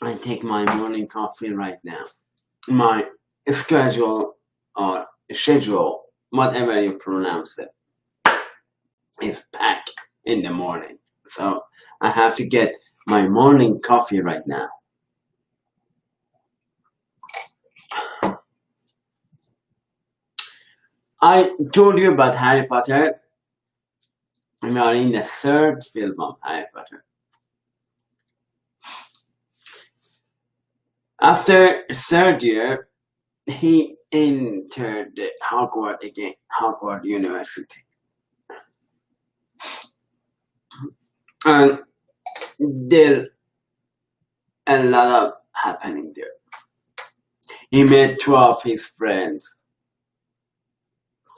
I take my morning coffee right now. My schedule or schedule, whatever you pronounce it, is packed in the morning. So I have to get my morning coffee right now. I told you about Harry Potter. We are in the third film of Harry Potter. After third year, he entered Hogwarts again, Hogwarts University. And there a lot of happening there. He met two of his friends,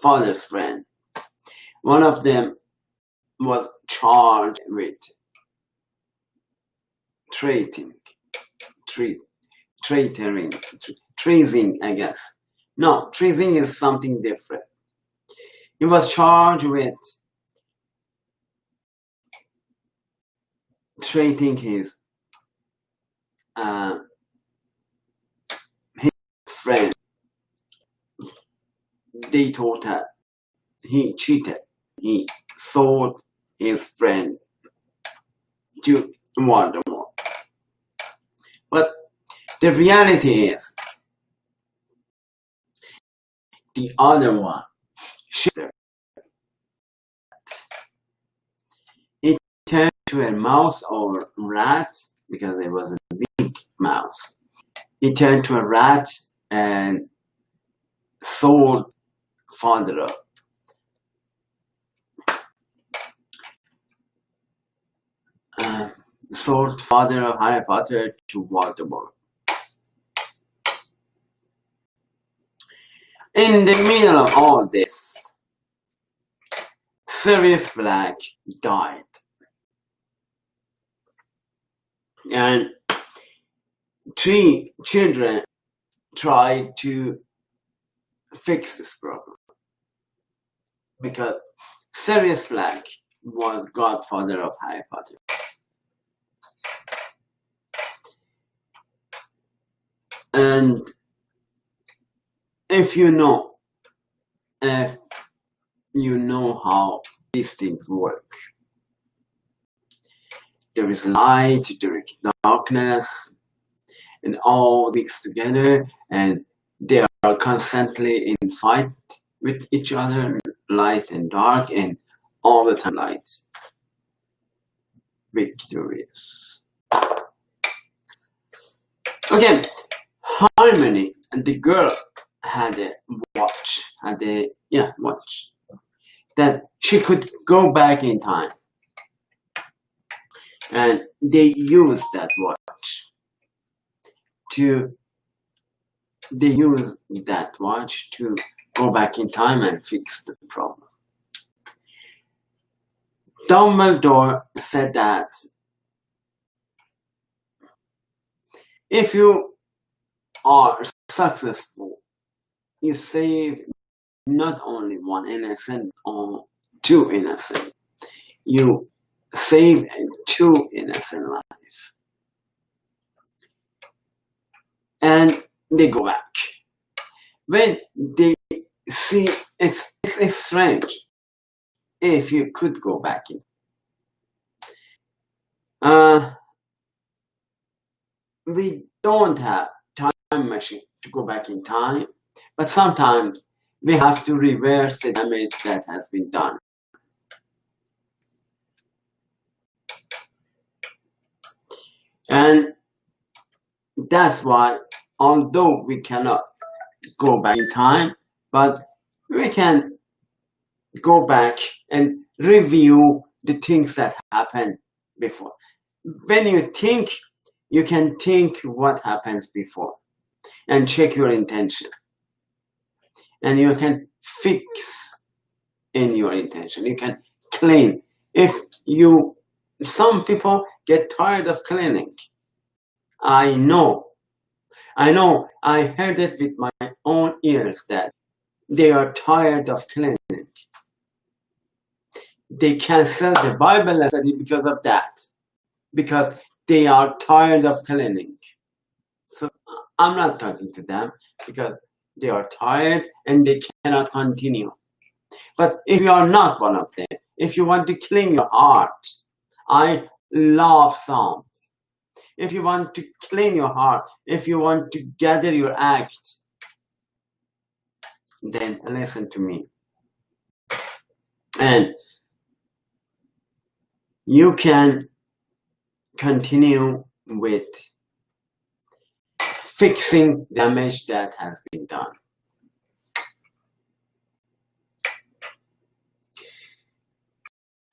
father's friend. One of them was charged with treating, treason, I guess. No, treason is something different. He was charged with treating his friend. They thought that he cheated. He sold his friend to Voldemort. But the reality is, the other one, it turned to a mouse or rat, because it was a big mouse. It turned to a rat and sold father of Harry Potter to Voldemort. In the middle of all this, Sirius Black died. And 3 children tried to fix this problem, because Sirius Black was godfather of Harry Potter. And if you know how these things work, there is light, there is darkness, and all these together, and they are constantly in fight with each other, light and dark, and all the time light victorious. Okay, Hermione and the girl had a watch, that she could go back in time, and they used that watch to go back in time and fix the problem. Dumbledore said that if you are successful, you save not only one innocent or 2 innocent, you save 2 innocent lives. And they go back. When they see, it's strange if you could go back in. We don't have time machine to go back in time, but sometimes we have to reverse the damage that has been done. And that's why, although we cannot go back in time, but we can go back and review the things that happened before. When you think, you can think what happens before and check your intention. And you can fix in your intention. You can clean. Some people get tired of cleaning. I know. I heard it with my own ears that they are tired of cleaning. They cancel the Bible study because of that. Because they are tired of cleaning. I'm not talking to them because they are tired and they cannot continue. But if you are not one of them, if you want to clean your heart, I love Psalms. If you want to clean your heart, if you want to gather your act, then listen to me. And you can continue with fixing damage that has been done.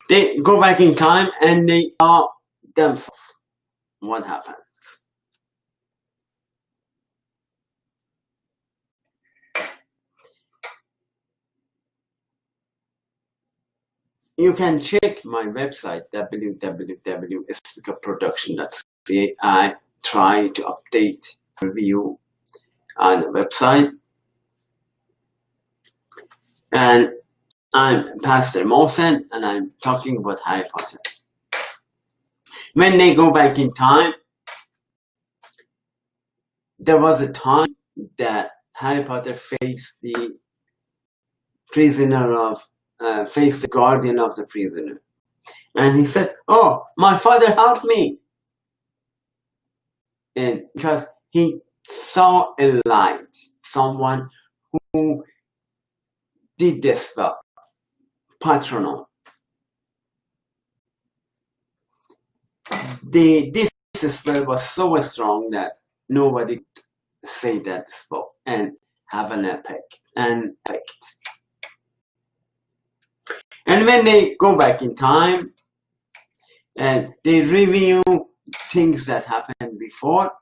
They go back in time and they are themselves. What happened? You can check my website www.speakerproduction.ca. I try to update review on the website. And I'm Pastor Mohsen, and I'm talking about Harry Potter. When they go back in time, there was a time that Harry Potter faced the guardian of the prisoner. And he said, "Oh, my father helped me." And because he saw a light, someone who did this spell, Patronum. This spell was so strong that nobody could say that spell and have an effect. And when they go back in time and they review things that happened before,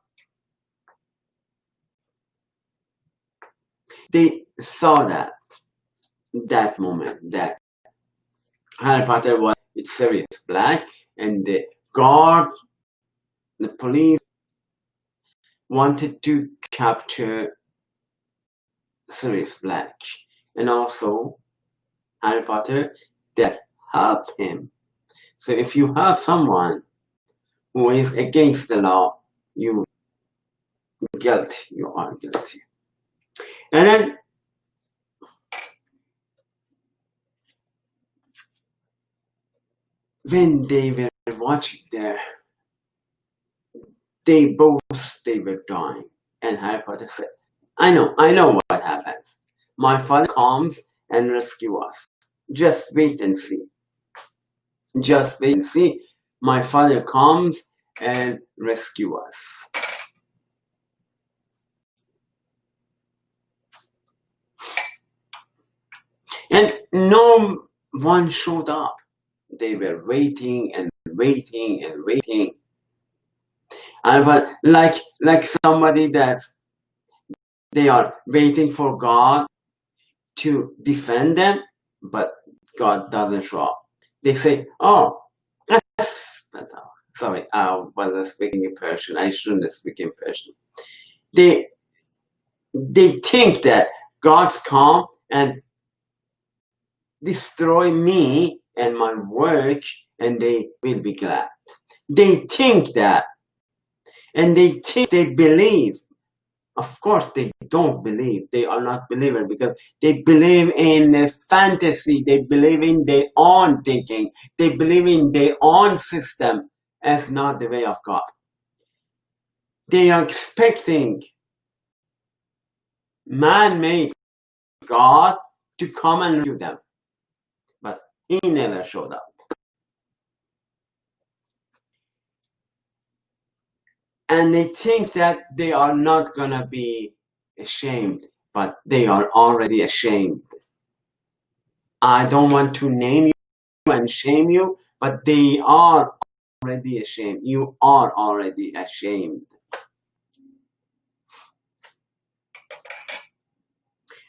they saw that moment that Harry Potter was Sirius Black, and the guard, the police, wanted to capture Sirius Black, and also Harry Potter that helped him. So if you have someone who is against the law, you are guilty. And then when they were watching there, they were dying. And Harry Potter said, I know what happens. My father comes and rescue us. Just wait and see. Just wait and see. My father comes and rescue us. And no one showed up. They were waiting and waiting and waiting. But like somebody that they are waiting for God to defend them, but God doesn't show up. They say, "Oh, sorry, I wasn't speaking in Persian. I shouldn't speak in Persian." They think that God's come and destroy me and my work, and they will be glad. They think that, and they believe. Of course, they don't believe. They are not believers because they believe in a fantasy. They believe in their own thinking. They believe in their own system as not the way of God. They are expecting man-made God to come and rescue them. But he never showed up. And they think that they are not gonna be ashamed, but they are already ashamed. I don't want to name you and shame you, but they are already ashamed. You are already ashamed.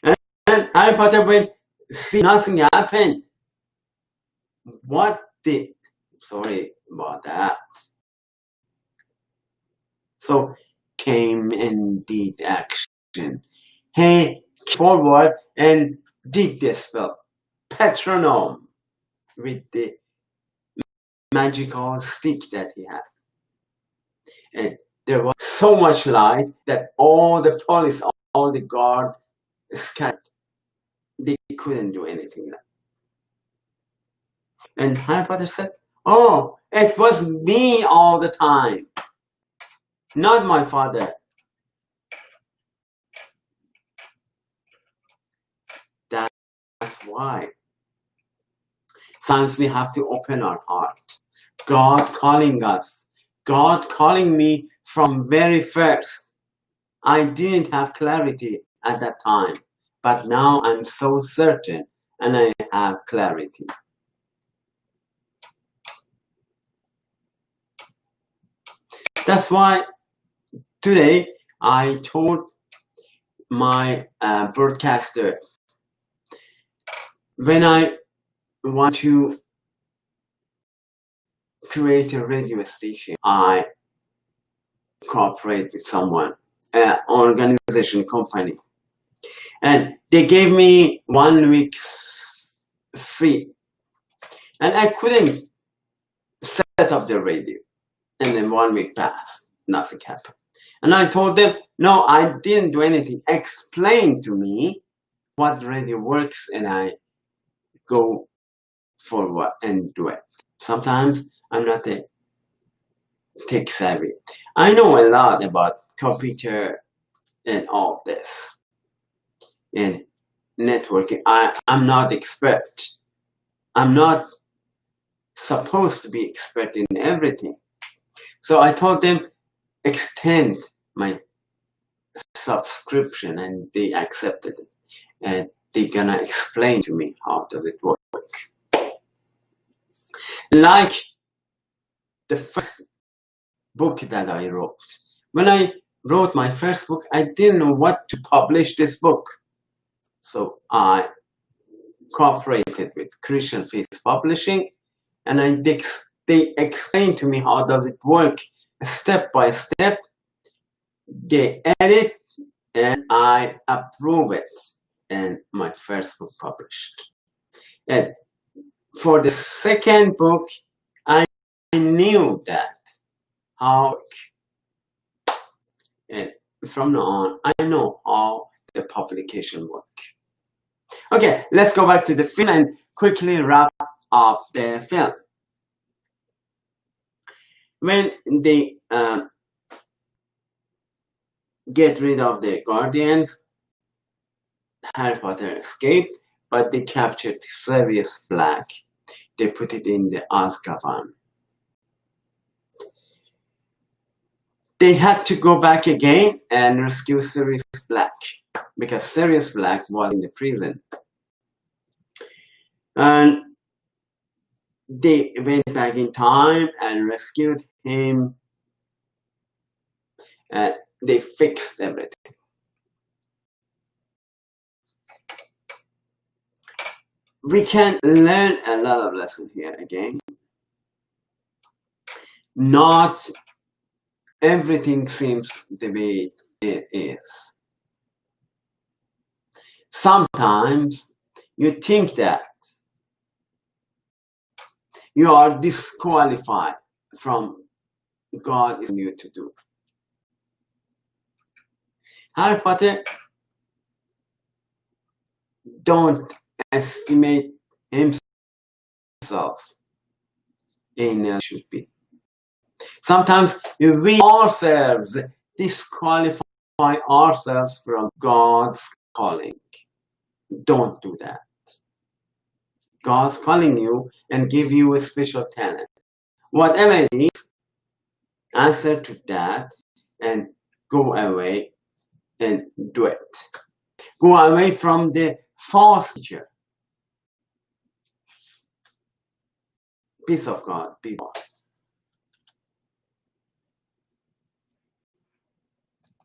And Harry Potter went, see nothing happen. Sorry about that. So came and did action. He came forward and did the spell, Patronum, with the magical stick that he had. And there was so much light that all the police, all the guard scattered. They couldn't do anything. And Harry Potter said, "Oh, it was me all the time, not my father." That's why sometimes we have to open our heart. God calling us, God calling me from very first. I didn't have clarity at that time, but now I'm so certain and I have clarity. That's why today I told my broadcaster, when I want to create a radio station, I cooperate with someone, an organization, company, and they gave me 1 week free, and I couldn't set up the radio. And then 1 week passed, nothing happened. And I told them, no, I didn't do anything. Explain to me what radio works, and I go forward and do it. Sometimes I'm not a tech savvy. I know a lot about computer and all this and networking. I'm not expert. I'm not supposed to be expert in everything. So I told them, extend my subscription, and they accepted it. And they're gonna explain to me how does it work. Like the first book that I wrote. When I wrote my first book, I didn't know what to publish this book. So I cooperated with Christian Faith Publishing, and they explained to me how does it work step by step. They edit and I approve it, and my first book published. And for the second book, I knew that how, and from now on, I know how the publication works. Okay, let's go back to the film and quickly wrap up the film. When they get rid of the Guardians, Harry Potter escaped, but they captured Sirius Black. They put it in the Azkaban. They had to go back again and rescue Sirius Black, because Sirius Black was in the prison. And they went back in time and rescued him, and they fixed everything. We can learn a lot of lessons here again. Not everything seems the way it is. Sometimes you think that you are disqualified from God is you to do. Harry Potter don't estimate himself in should be. Sometimes we ourselves disqualify ourselves from God's calling. Don't do that. God's calling you and give you a special talent. Whatever it is, answer to that and go away and do it. Go away from the false teacher. Peace of God, be God.